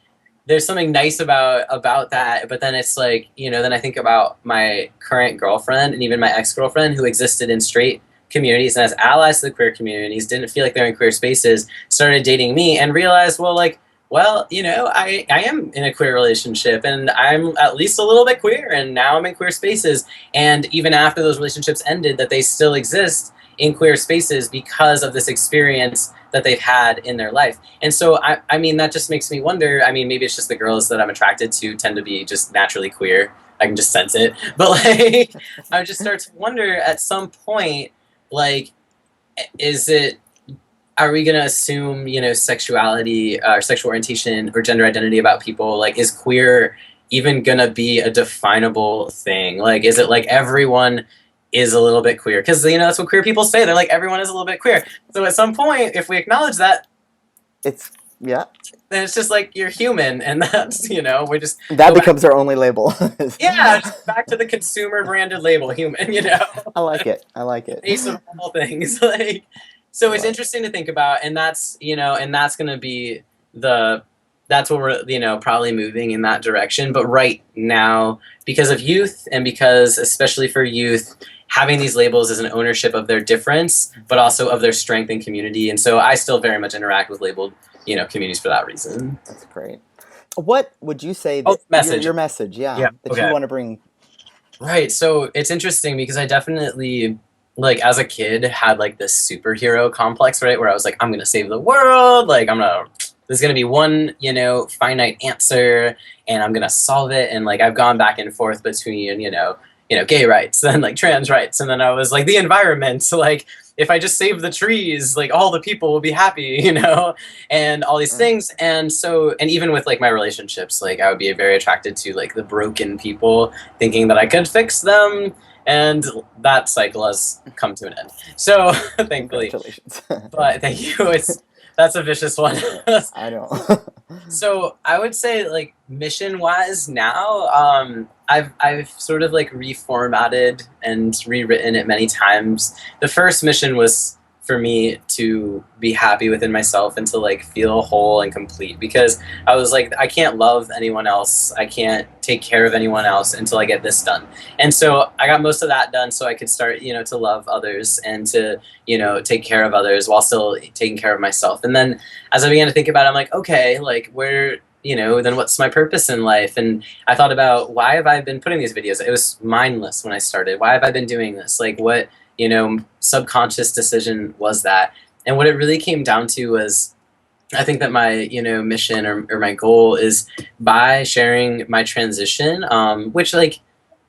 there's something nice about that, but then it's like, you know, then I think about my current girlfriend and even my ex-girlfriend who existed in straight communities and as allies to the queer communities, didn't feel like they're in queer spaces, started dating me and realized, well, you know, I am in a queer relationship and I'm at least a little bit queer, and now I'm in queer spaces, and even after those relationships ended, that they still exist in queer spaces because of this experience that they've had in their life. And so, I mean, that just makes me wonder, I mean, maybe it's just the girls that I'm attracted to tend to be just naturally queer. I can just sense it. But, like, I just start to wonder at some point, like, are we going to assume, you know, sexuality or sexual orientation or gender identity about people? Like, is queer even going to be a definable thing? Like, is it like everyone is a little bit queer? Because, you know, that's what queer people say. They're like, everyone is a little bit queer. So at some point, if we acknowledge that, yeah, then it's just like you're human, and that's, you know, we just that becomes our only label. yeah, just back to the consumer branded label, human. You know, I like it. I like it. base of all things. Like, so it's interesting to think about, and that's, you know, and that's going to be that's what we're, you know, probably moving in that direction. But right now, because of youth, and because especially for youth, having these labels is an ownership of their difference, but also of their strength and community. And so I still very much interact with labeled, you know, communities for that reason. That's great. What would you say that message. Your message, Yeah, that okay. you want to bring? Right. So it's interesting because I definitely, like, as a kid, had like this superhero complex, right? Where I was like, I'm gonna save the world. Like, there's gonna be one, you know, finite answer, and I'm gonna solve it. And like, I've gone back and forth between, you know, gay rights and like trans rights, and then I was like the environment, like if I just save the trees, like all the people will be happy, you know, and all these Right. things. And so, and even with like my relationships, like I would be very attracted to like the broken people, thinking that I could fix them. And that cycle has come to an end. So thankfully, Congratulations. but thank you. That's a vicious one. I know. So I would say like mission wise now, I've sort of like reformatted and rewritten it many times. The first mission was for me to be happy within myself and to like feel whole and complete, because I was like, I can't love anyone else, I can't take care of anyone else until I get this done. And so I got most of that done so I could start, you know, to love others and to, you know, take care of others while still taking care of myself. And then as I began to think about it, I'm like, okay, like where, you know, then what's my purpose in life? And I thought about, why have I been putting these videos? It was mindless when I started. Why have I been doing this? Like what, you know, subconscious decision was that? And what it really came down to was, I think that my, you know, mission or my goal is by sharing my transition, which like,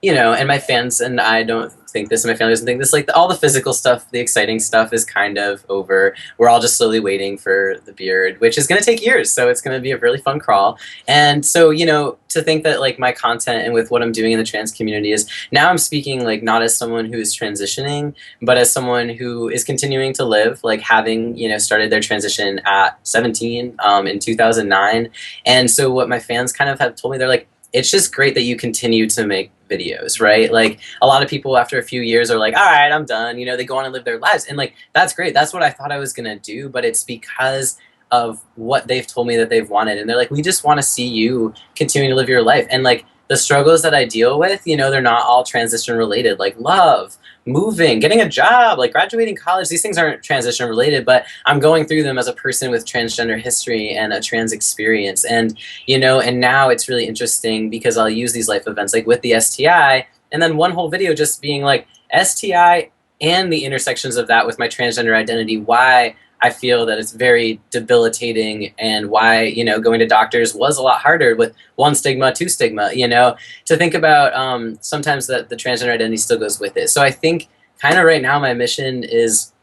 you know, and my fans and I don't think this, and my family doesn't think this, like all the physical stuff, the exciting stuff is kind of over. We're all just slowly waiting for the beard, which is going to take years. So it's going to be a really fun crawl. And so, you know, to think that like my content and with what I'm doing in the trans community is now I'm speaking like not as someone who is transitioning, but as someone who is continuing to live, like having, you know, started their transition at 17 in 2009. And so what my fans kind of have told me, they're like, it's just great that you continue to make videos, right? Like a lot of people after a few years are like, all right, I'm done. You know, they go on and live their lives. And like, that's great. That's what I thought I was going to do. But it's because of what they've told me that they've wanted. And they're like, we just want to see you continue to live your life. And like the struggles that I deal with, you know, they're not all transition related, like love, moving, getting a job, like graduating college. These things aren't transition related, but I'm going through them as a person with transgender history and a trans experience. And, you know, and now it's really interesting because I'll use these life events like with the STI, and then one whole video just being like STI and the intersections of that with my transgender identity, why I feel that it's very debilitating, and why, you know, going to doctors was a lot harder with one stigma, two stigma, you know, to think about sometimes that the transgender identity still goes with it. So I think kind of right now my mission is,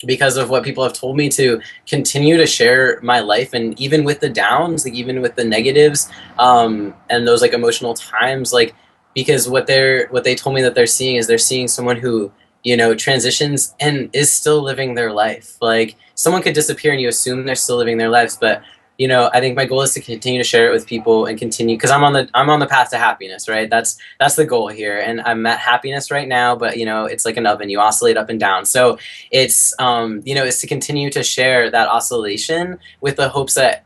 because of what people have told me, to continue to share my life, and even with the downs, like even with the negatives, and those like emotional times, like because what they told me that they're seeing is they're seeing someone who, you know, transitions and is still living their life. Like someone could disappear and you assume they're still living their lives, but you know, I think my goal is to continue to share it with people and continue, because I'm on the path to happiness, right? That's the goal here, and I'm at happiness right now. But you know, it's like an oven; you oscillate up and down. So it's you know, it's to continue to share that oscillation with the hopes that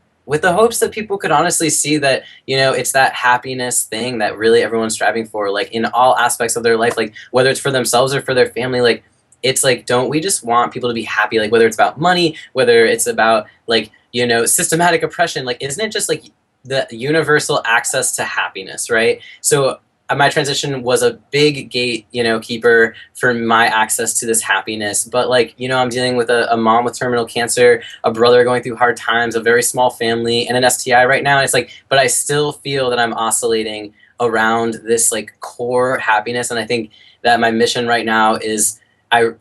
people could honestly see that, you know, it's that happiness thing that really everyone's striving for, like in all aspects of their life, like whether it's for themselves or for their family. Like it's like, don't we just want people to be happy? Like whether it's about money, whether it's about like, you know, systematic oppression, like isn't it just like the universal access to happiness, right? So my transition was a big gate, you know, keeper for my access to this happiness. But like, you know, I'm dealing with a mom with terminal cancer, a brother going through hard times, a very small family, and an STI right now. And it's like, but I still feel that I'm oscillating around this like core happiness. And I think that my mission right now is,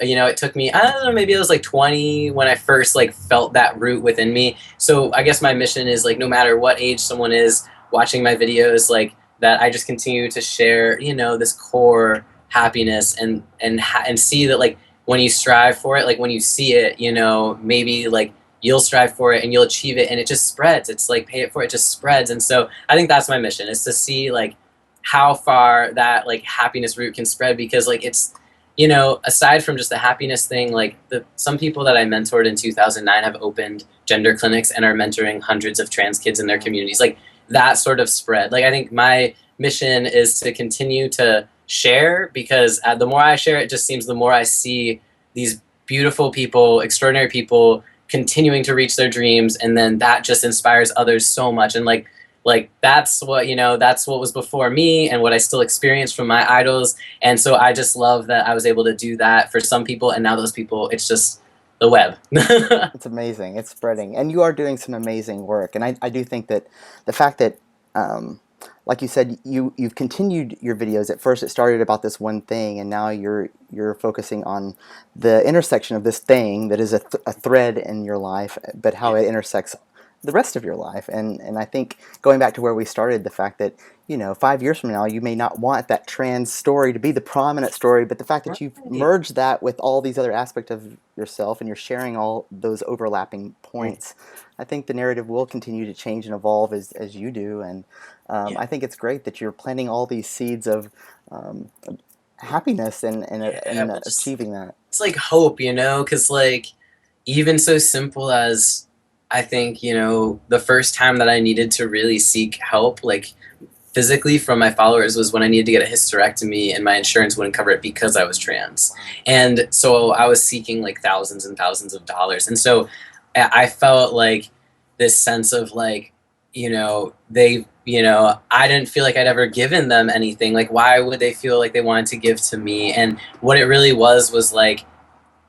you know, it took me, I don't know, maybe I was like 20 when I first like felt that root within me. So I guess my mission is like, no matter what age someone is watching my videos, like that I just continue to share, you know, this core happiness, and see that like when you strive for it, like when you see it, you know, maybe like you'll strive for it and you'll achieve it, and it just spreads. It's like pay it for it just spreads. And so I think that's my mission, is to see like how far that like happiness root can spread, because like it's, you know, aside from just the happiness thing, like some people that I mentored in 2009 have opened gender clinics and are mentoring hundreds of trans kids in their communities. Like that sort of spread. Like I think my mission is to continue to share, because the more I share, it just seems the more I see these beautiful people, extraordinary people continuing to reach their dreams, and then that just inspires others so much. And like that's what, you know, that's what was before me and what I still experience from my idols. And so I just love that I was able to do that for some people, and now those people, it's just the web. It's amazing. It's spreading, and you are doing some amazing work. And I do think that the fact that like you said, you've continued your videos. At first, it started about this one thing, and now you're focusing on the intersection of this thing that is a thread in your life, but how Yeah. it intersects the rest of your life. And I think going back to where we started, the fact that 5 years from now, you may not want that trans story to be the prominent story, but the fact that you've Right. merged that with all these other aspects of yourself and you're sharing all those overlapping points, I think the narrative will continue to change and evolve as you do. And Yeah. I think it's great that you're planting all these seeds of happiness Yeah. and Well, just achieving that. it's like hope, because like even so simple as I think, the first time that I needed to really seek help, like physically from my followers, was when I needed to get a hysterectomy and my insurance wouldn't cover it because I was trans. And so I was seeking like thousands and thousands of dollars. And so I felt like this sense of like, I didn't feel like I'd ever given them anything. Like, why would they feel like they wanted to give to me? And what it really was like,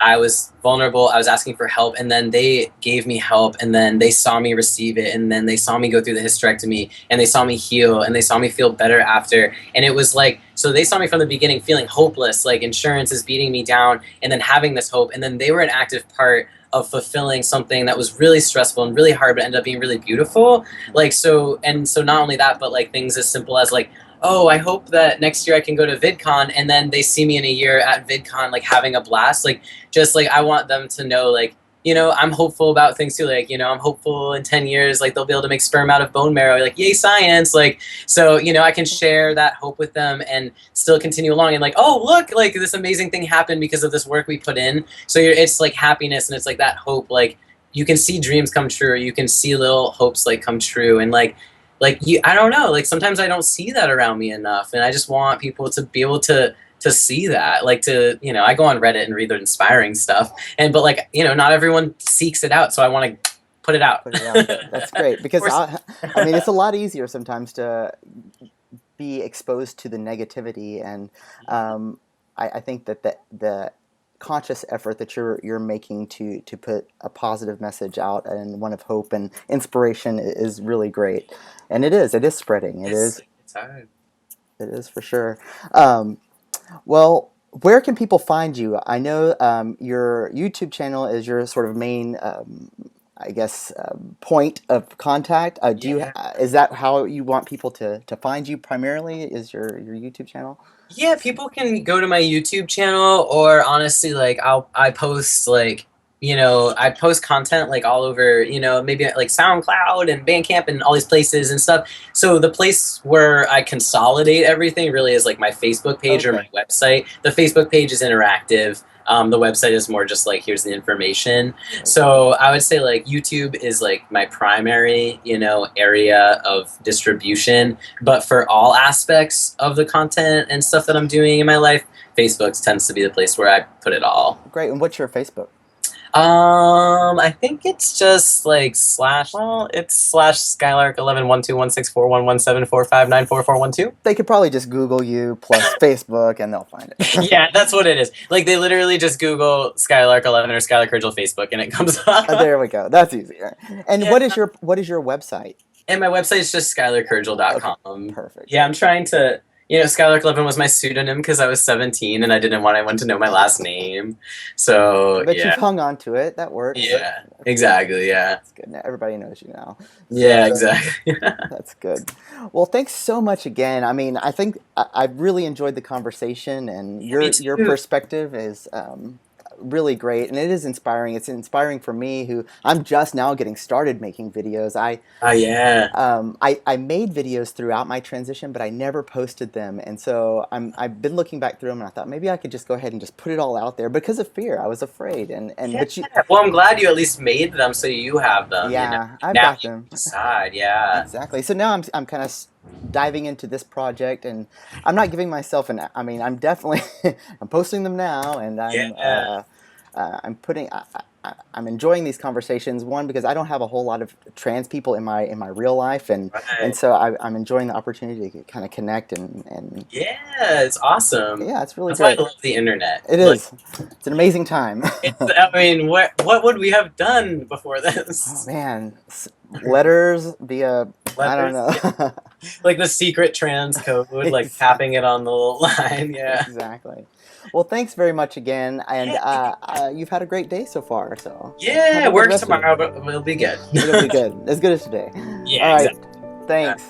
I was vulnerable, I was asking for help, and then they gave me help, and then they saw me receive it, and then they saw me go through the hysterectomy, and they saw me heal, and they saw me feel better after. And it was like, so they saw me from the beginning feeling hopeless, like insurance is beating me down, and then having this hope, and then they were an active part of fulfilling something that was really stressful and really hard, but ended up being really beautiful. Like, so not only that, but like things as simple as like, oh, I hope that next year I can go to VidCon, and then they see me in a year at VidCon, like having a blast. Like, just like I want them to know, like, I'm hopeful about things too. Like, I'm hopeful in 10 years, like they'll be able to make sperm out of bone marrow. Like, yay, science. Like, so, I can share that hope with them and still continue along. And like, oh, look, like this amazing thing happened because of this work we put in. So it's like happiness and it's like that hope. Like, you can see dreams come true. Or you can see little hopes like come true. And I don't know, like sometimes I don't see that around me enough, and I just want people to be able to see that, like I go on Reddit and read the inspiring stuff, but like not everyone seeks it out, so I want to put it out. Put it out there. That's great because I mean it's a lot easier sometimes to be exposed to the negativity, and I think that the conscious effort that you're making to put a positive message out and one of hope and inspiration is really great, and it is spreading. It's hard. It is for sure. Well, where can people find you? I know your YouTube channel is your sort of main I guess point of contact. Do you is that how you want people to find you primarily? Is your YouTube channel? Yeah, people can go to my YouTube channel, or honestly, like I post like I post content like all over, maybe like SoundCloud and Bandcamp and all these places and stuff. So the place where I consolidate everything really is like my Facebook page or my website. The Facebook page is interactive. The website is more just like, here's the information. So I would say like YouTube is like my primary, area of distribution. But for all aspects of the content and stuff that I'm doing in my life, Facebook tends to be the place where I put it all. Great. And what's your Facebook? I think it's just like it's /Skylar 111216411745944412. They could probably just Google you plus Facebook and they'll find it. Yeah, that's what it is. Like they literally just Google Skylar 11 or Skylar Kergil Facebook and it comes up. There we go. That's easier. And what is your website? And my website is just skylarkergil.com. Okay, perfect. Yeah, I'm trying to, Skylar Clevin was my pseudonym because I was 17 and I didn't want anyone to know my last name. So, but you've hung on to it. That works. Yeah, exactly. Yeah. That's good. Now everybody knows you now. So, yeah, exactly. That's good. Well, thanks so much again. I mean, I think I really enjoyed the conversation, and your perspective is really great, and it is inspiring. It's inspiring for me, who I'm just now getting started making videos. I made videos throughout my transition, but I never posted them, and so I've been looking back through them, and I thought maybe I could just go ahead and just put it all out there because of fear. I was afraid, well, I'm glad you at least made them, so you have them. Yeah, I've got them. Decide, yeah. Exactly. So now I'm kind of diving into this project, and I'm not giving myself I mean, I'm definitely I'm posting them now, and I'm putting I'm enjoying these conversations, one because I don't have a whole lot of trans people in my real life, and so I'm enjoying the opportunity to kind of connect and yeah, it's awesome. Yeah, it's really That's great. why I love the internet. It is. It's an amazing time. I mean, what would we have done before this? Oh man, letters via I don't Letters, yeah. know. Like the secret trans code, like tapping it on the little line. Yeah. Exactly. Well, thanks very much again, and Yeah, thank you. you've had a great day so far. So have Yeah, a good work rest of it. tomorrow, but we'll be good. It'll be good, as good as today. Yeah, All right. exactly. Thanks.